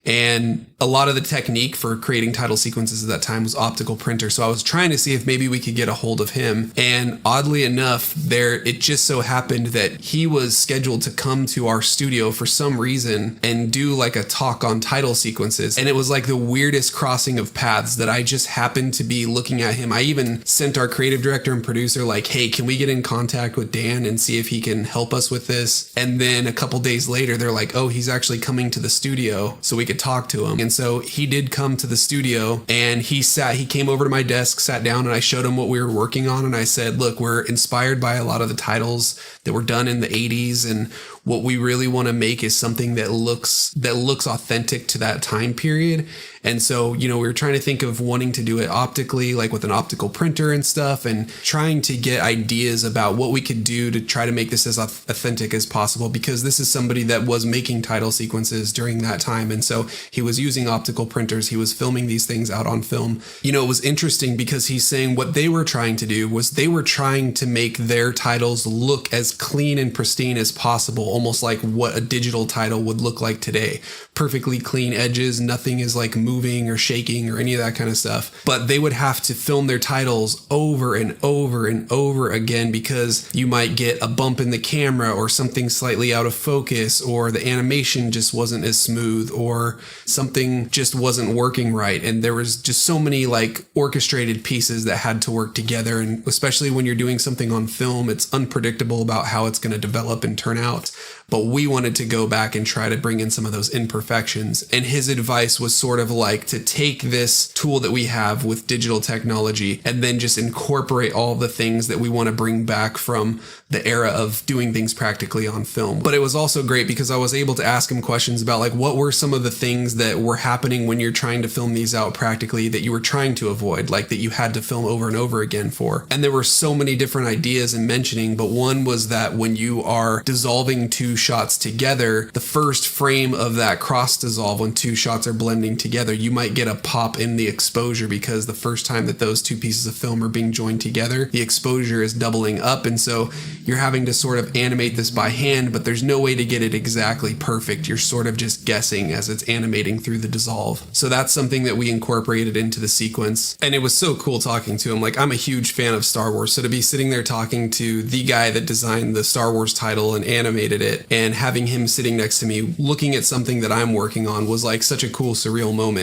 And a lot of the technique for creating title sequences at that time was optical printer. So I was trying to see if maybe we could get a hold of him. And oddly enough, it just so happened that he was scheduled to come to our studio for some reason and do like a talk on title sequences. And it was like the weirdest crossing of paths that I just happened to be looking at him. I even sent our creative director and producer like, hey, can we get in contact with Dan and see if he can help us with this? And then a couple days later, they're like, oh, he's actually coming to the studio so we could talk to him. And so he did come to the studio, and he came over to my desk, sat down, and I showed him what we were working on. And I said, look, we're inspired by a lot of the titles that were done in the 80s. And what we really want to make is something that looks authentic to that time period. And so, we were trying to think of wanting to do it optically, like with an optical printer and stuff, and trying to get ideas about what we could do to try to make this as authentic as possible, because this is somebody that was making title sequences during that time. And so he was using optical printers. He was filming these things out on film. It was interesting because he's saying what they were trying to do was they were trying to make their titles look as clean and pristine as possible, almost like what a digital title would look like today. Perfectly clean edges. Nothing is like moving or shaking or any of that kind of stuff. But they would have to film their titles over and over and over again, because you might get a bump in the camera or something slightly out of focus, or the animation just wasn't as smooth, or something just wasn't working right. And there was just so many like orchestrated pieces that had to work together. And especially when you're doing something on film, it's unpredictable about how it's going to develop and turn out. But we wanted to go back and try to bring in some of those imperfections. And his advice was sort of like to take this tool that we have with digital technology and then just incorporate all the things that we want to bring back from the era of doing things practically on film. But it was also great because I was able to ask him questions about like, what were some of the things that were happening when you're trying to film these out practically that you were trying to avoid, like that you had to film over and over again for. And there were so many different ideas in mentioning, but one was that when you are dissolving two shots together, the first frame of that cross dissolve, when two shots are blending together, you might get a pop in the exposure, because the first time that those two pieces of film are being joined together, the exposure is doubling up. And so you're having to sort of animate this by hand, but there's no way to get it exactly perfect. You're sort of just guessing as it's animating through the dissolve. So that's something that we incorporated into the sequence. And it was so cool talking to him. Like, I'm a huge fan of Star Wars. So to be sitting there talking to the guy that designed the Star Wars title and animated it, and having him sitting next to me looking at something that I'm working on, was like such a cool, surreal moment.